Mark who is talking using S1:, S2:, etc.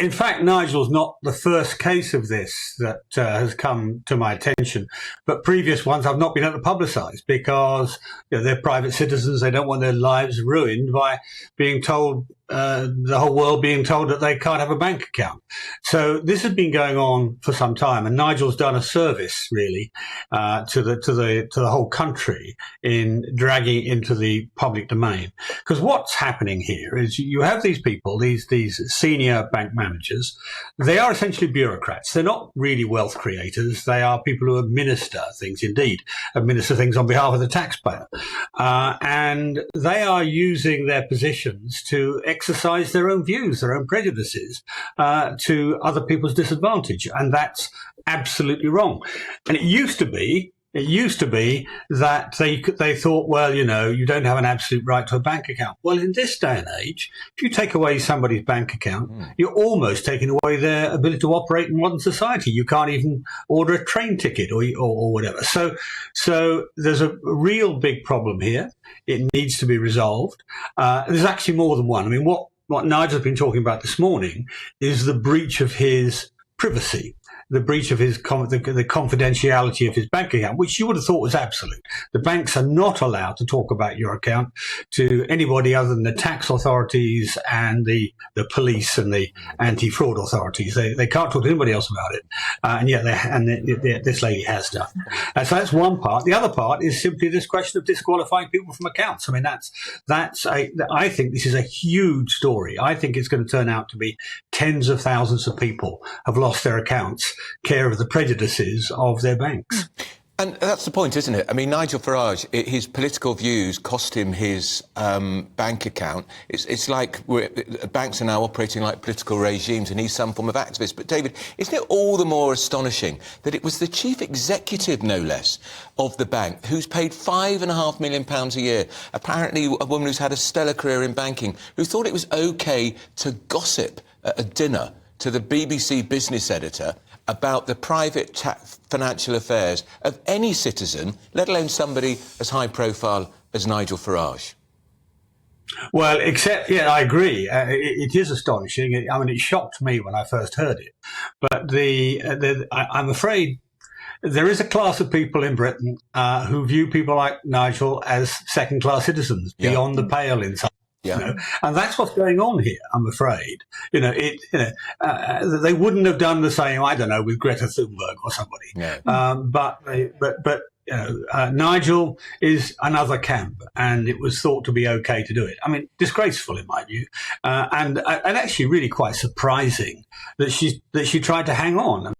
S1: In fact, Nigel's not the first case of this that has come to my attention, but previous ones I've not been able to publicise because they're private citizens. They don't want their lives ruined by being told, the whole world being told that they can't have a bank account. So this has been going on for some time, and Nigel's done a service really to the whole country in dragging it into the public domain. Because what's happening here is you have these people, these senior bank managers. They are essentially bureaucrats. They're not really wealth creators. They are people who administer things on behalf of the taxpayer. And they are using their positions to exercise their own views, their own prejudices, to other people's disadvantage. And that's absolutely wrong. And it used to be that they thought, well, you don't have an absolute right to a bank account. Well, in this day and age, if you take away somebody's bank account, you're almost taking away their ability to operate in modern society. You can't even order a train ticket or whatever. So there's a real big problem here. It needs to be resolved. There's actually more than one. I mean, what Nigel's been talking about this morning is the breach of his privacy, the breach of his the confidentiality of his bank account, which you would have thought was absolute. The banks are not allowed to talk about your account to anybody other than the tax authorities and the police and the anti-fraud authorities. They can't talk to anybody else about it, and yet this lady has done. So that's one part. The other part is simply this question of disqualifying people from accounts. I mean, I think this is a huge story. I think it's going to turn out to be tens of thousands of people have lost their accounts, care of the prejudices of their banks.
S2: And that's the point, isn't it? I mean, Nigel Farage, his political views cost him his bank account. It's like banks are now operating like political regimes, and he's some form of activist. But David, isn't it all the more astonishing that it was the chief executive, no less, of the bank who's paid £5.5 million a year, apparently a woman who's had a stellar career in banking, who thought it was OK to gossip at a dinner to the BBC business editor about the private financial affairs of any citizen, let alone somebody as high profile as Nigel Farage?
S1: Well, I agree. It is astonishing. I mean, it shocked me when I first heard it. But I'm afraid there is a class of people in Britain who view people like Nigel as second-class citizens, beyond the pale in some. And that's what's going on here, I'm afraid. They wouldn't have done the same, I don't know, with Greta Thunberg or somebody. But Nigel is another camp, and it was thought to be okay to do it. I mean, disgraceful in my view, and actually really quite surprising that she tried to hang on.